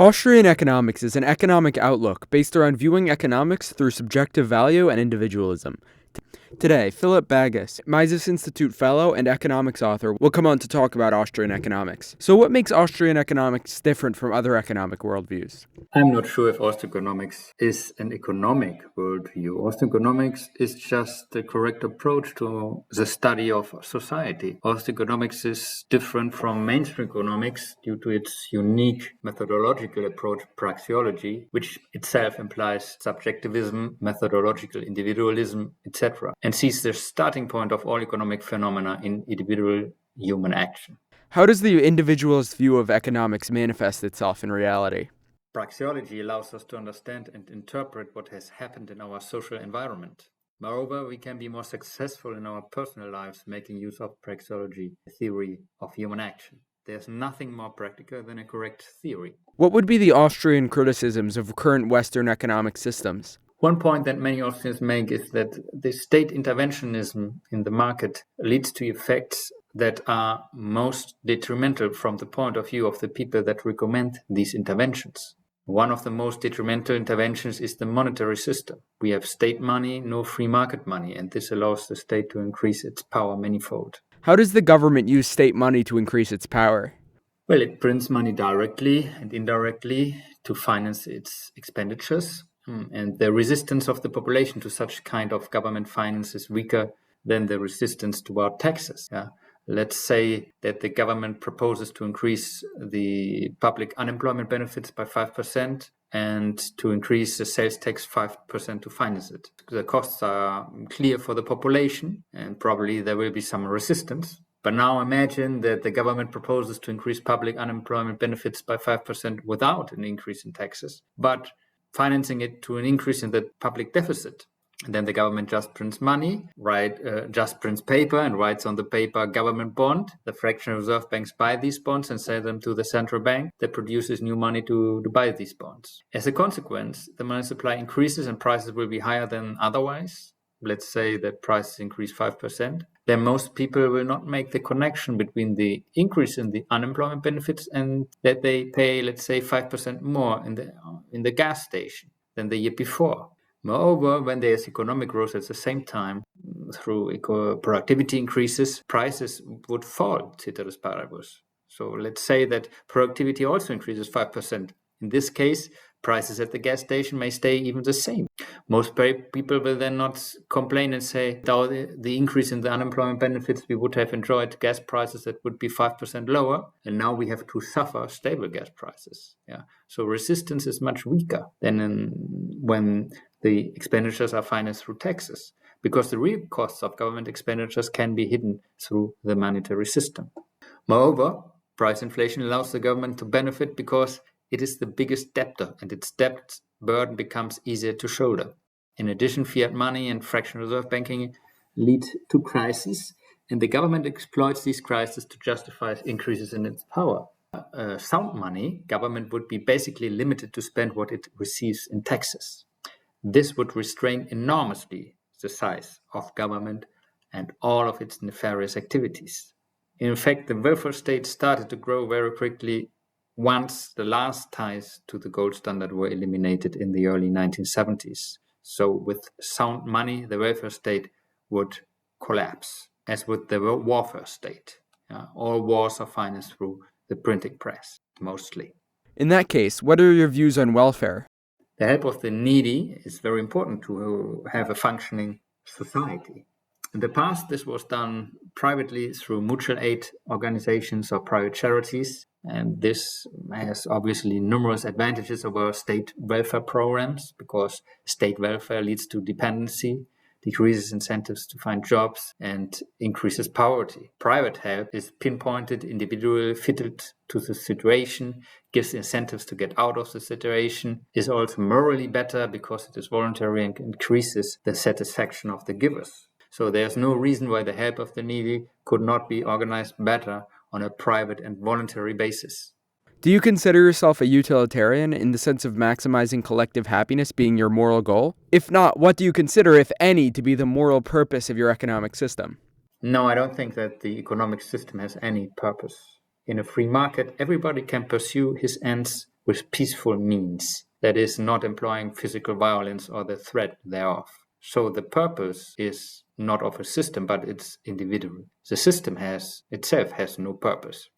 Austrian economics is an economic outlook based around viewing economics through subjective value and individualism. Today, Philip Bagus, Mises Institute Fellow and economics author, will come on to talk about Austrian economics. So what makes Austrian economics different from other economic worldviews? I'm not sure if Austrian economics is an economic worldview. Austrian economics is just the correct approach to the study of society. Austrian economics is different from mainstream economics due to its unique methodological approach, praxiology, which itself implies subjectivism, methodological individualism, etc., and sees the starting point of all economic phenomena in individual human action. How does the individualist view of economics manifest itself in reality? Praxiology allows us to understand and interpret what has happened in our social environment. Moreover, we can be more successful in our personal lives making use of praxiology, the theory of human action. There's nothing more practical than a correct theory. What would be the Austrian criticisms of current Western economic systems? One point that many Austrians make is that the state interventionism in the market leads to effects that are most detrimental from the point of view of the people that recommend these interventions. One of the most detrimental interventions is the monetary system. We have state money, no free market money, and this allows the state to increase its power manifold. How does the government use state money to increase its power? Well, it prints money directly and indirectly to finance its expenditures. And the resistance of the population to such kind of government finance is weaker than the resistance toward taxes. Let's say that the government proposes to increase the public unemployment benefits by 5% and to increase the sales tax 5% to finance it. The costs are clear for the population and probably there will be some resistance. But now imagine that the government proposes to increase public unemployment benefits by 5% without an increase in taxes, but financing it to an increase in the public deficit. And then the government just prints money, just prints paper and writes on the paper government bond. The fractional reserve banks buy these bonds and sell them to the central bank that produces new money to buy these bonds. As a consequence, the money supply increases and prices will be higher than otherwise. Let's say that prices increase 5%. Then most people will not make the connection between the increase in the unemployment benefits and that they pay, let's say, 5% more in the gas station than the year before. Moreover, when there's economic growth at the same time, through productivity increases, prices would fall, ceteris paribus. So let's say that productivity also increases 5%. In this case, prices at the gas station may stay even the same. Most people will then not complain and say, without the increase in the unemployment benefits, we would have enjoyed gas prices that would be 5% lower, and now we have to suffer stable gas prices. So resistance is much weaker than when the expenditures are financed through taxes, because the real costs of government expenditures can be hidden through the monetary system. Moreover, price inflation allows the government to benefit because it is the biggest debtor, and its debt burden becomes easier to shoulder. In addition, fiat money and fractional reserve banking lead to crises, and the government exploits these crises to justify increases in its power. Sound money, government would be basically limited to spend what it receives in taxes. This would restrain enormously the size of government and all of its nefarious activities. In fact, the welfare state started to grow very quickly once the last ties to the gold standard were eliminated in the early 1970s. So with sound money, the welfare state would collapse, as would the warfare state. All wars are financed through the printing press, mostly. In that case, what are your views on welfare? The help of the needy is very important to have a functioning society. In the past, this was done privately through mutual aid organizations or private charities, and this has obviously numerous advantages over state welfare programs because state welfare leads to dependency, decreases incentives to find jobs, and increases poverty. Private help is pinpointed, individually fitted to the situation, gives incentives to get out of the situation, is also morally better because it is voluntary and increases the satisfaction of the givers. So there's no reason why the help of the needy could not be organized better on a private and voluntary basis. Do you consider yourself a utilitarian in the sense of maximizing collective happiness being your moral goal? If not, what do you consider, if any, to be the moral purpose of your economic system? No, I don't think that the economic system has any purpose. In a free market, everybody can pursue his ends with peaceful means, that is, not employing physical violence or the threat thereof. So the purpose is not of a system, but it's individual. The system itself has no purpose.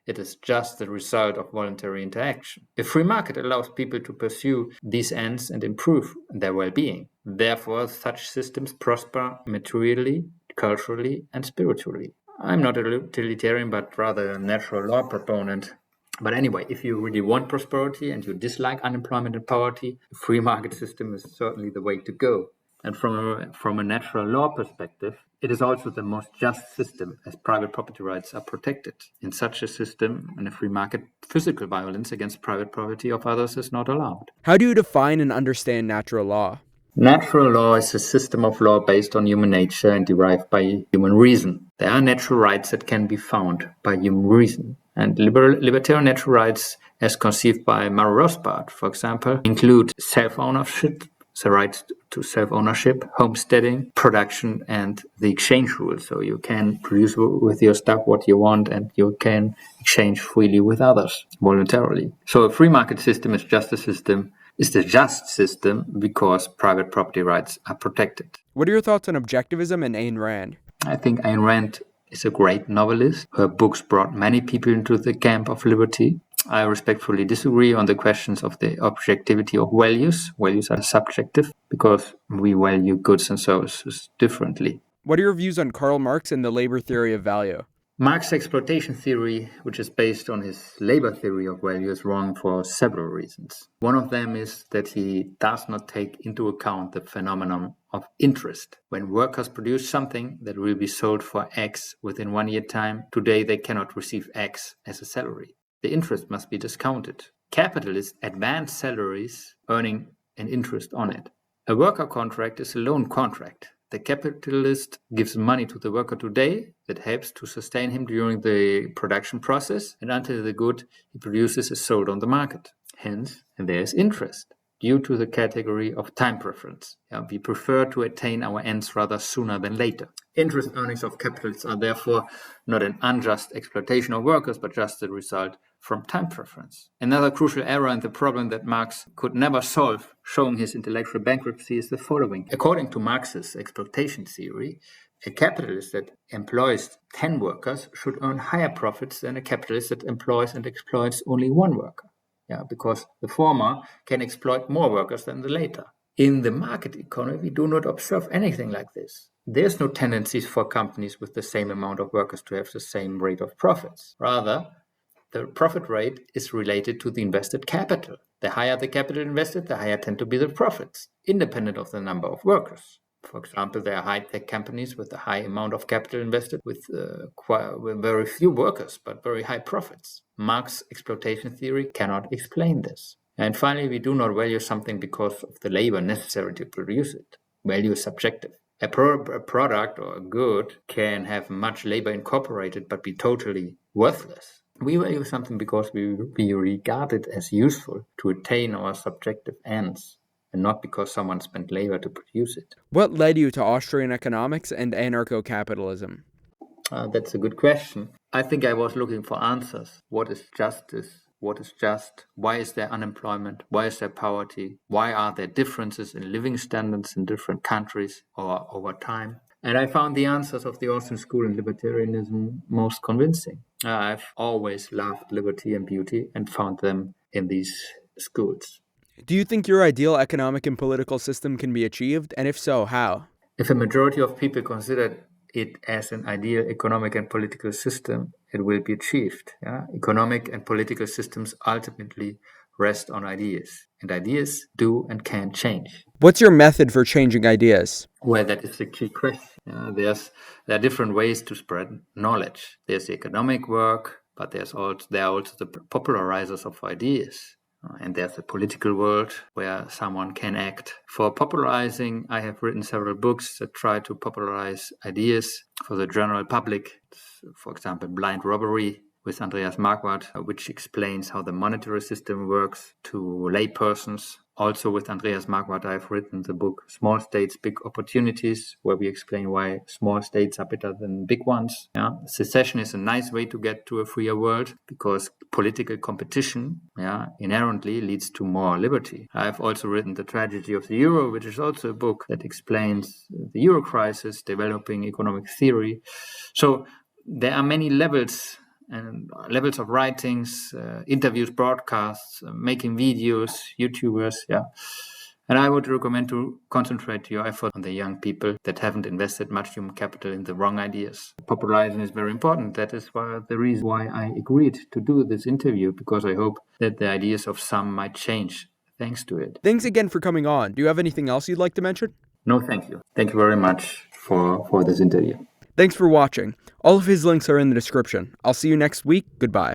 It is just the result of voluntary interaction. A free market allows people to pursue these ends and improve their well-being. Therefore, such systems prosper materially, culturally, and spiritually. I'm not a utilitarian, but rather a natural law proponent. But anyway, if you really want prosperity and you dislike unemployment and poverty, a free market system is certainly the way to go. And from a natural law perspective, it is also the most just system, as private property rights are protected. In such a system, in a free market, physical violence against private property of others is not allowed. How do you define and understand natural law? Natural law is a system of law based on human nature and derived by human reason. There are natural rights that can be found by human reason. And libertarian natural rights, as conceived by Murray Rothbard, for example, include self-ownership, the right to self-ownership, homesteading, production, and the exchange rule. So you can produce with your stuff what you want, and you can exchange freely with others voluntarily. So a free market system is just a system. Is the just system because private property rights are protected. What are your thoughts on objectivism and Ayn Rand? I think Ayn Rand is a great novelist. Her books brought many people into the camp of liberty. I respectfully disagree on the questions of the objectivity of values. Values are subjective because we value goods and services differently. What are your views on Karl Marx and the labor theory of value? Marx's exploitation theory, which is based on his labor theory of value, is wrong for several reasons. One of them is that he does not take into account the phenomenon of interest. When workers produce something that will be sold for X within 1 year time, today they cannot receive X as a salary. The interest must be discounted. Capitalists advance salaries, earning an interest on it. A worker contract is a loan contract. The capitalist gives money to the worker today that helps to sustain him during the production process and until the good he produces is sold on the market. Hence, there is interest due to the category of time preference. We prefer to attain our ends rather sooner than later. Interest earnings of capitalists are therefore not an unjust exploitation of workers, but just the result from time preference. Another crucial error and the problem that Marx could never solve, showing his intellectual bankruptcy, is the following. According to Marx's exploitation theory, a capitalist that employs 10 workers should earn higher profits than a capitalist that employs and exploits only one worker. Because the former can exploit more workers than the later. In the market economy, we do not observe anything like this. There's no tendencies for companies with the same amount of workers to have the same rate of profits. Rather, the profit rate is related to the invested capital. The higher the capital invested, the higher tend to be the profits, independent of the number of workers. For example, there are high-tech companies with a high amount of capital invested with very few workers, but very high profits. Marx's exploitation theory cannot explain this. And finally, we do not value something because of the labor necessary to produce it. Value is subjective. A product or a good can have much labor incorporated but be totally worthless. We value something because we regard it as useful to attain our subjective ends, and not because someone spent labor to produce it. What led you to Austrian economics and anarcho-capitalism? That's a good question. I think I was looking for answers. What is justice? What is just? Why is there unemployment? Why is there poverty? Why are there differences in living standards in different countries or over time? And I found the answers of the Austrian school in libertarianism most convincing. I've always loved liberty and beauty and found them in these schools. Do you think your ideal economic and political system can be achieved? And if so, how? If a majority of people consider it as an ideal economic and political system, it will be achieved. Economic and political systems ultimately rest on ideas, and ideas do and can change. What's your method for changing ideas? Well, that is the key question. There are different ways to spread knowledge. There's the economic work, but there are also the popularizers of ideas. And there's the political world where someone can act. For popularizing, I have written several books that try to popularize ideas for the general public. For example, Blind Robbery with Andreas Marquardt, which explains how the monetary system works to laypersons. Also with Andreas Marquardt, I've written the book Small States, Big Opportunities, where we explain why small states are better than big ones. Secession is a nice way to get to a freer world because political competition inherently leads to more liberty. I've also written The Tragedy of the Euro, which is also a book that explains the Euro crisis, developing economic theory. So there are many levels and levels of writings, interviews, broadcasts, making videos, YouTubers, And I would recommend to concentrate your effort on the young people that haven't invested much human capital in the wrong ideas. Popularizing is very important. That is the reason why I agreed to do this interview, because I hope that the ideas of some might change thanks to it. Thanks again for coming on. Do you have anything else you'd like to mention? No, thank you. Thank you very much for this interview. Thanks for watching. All of his links are in the description. I'll see you next week. Goodbye.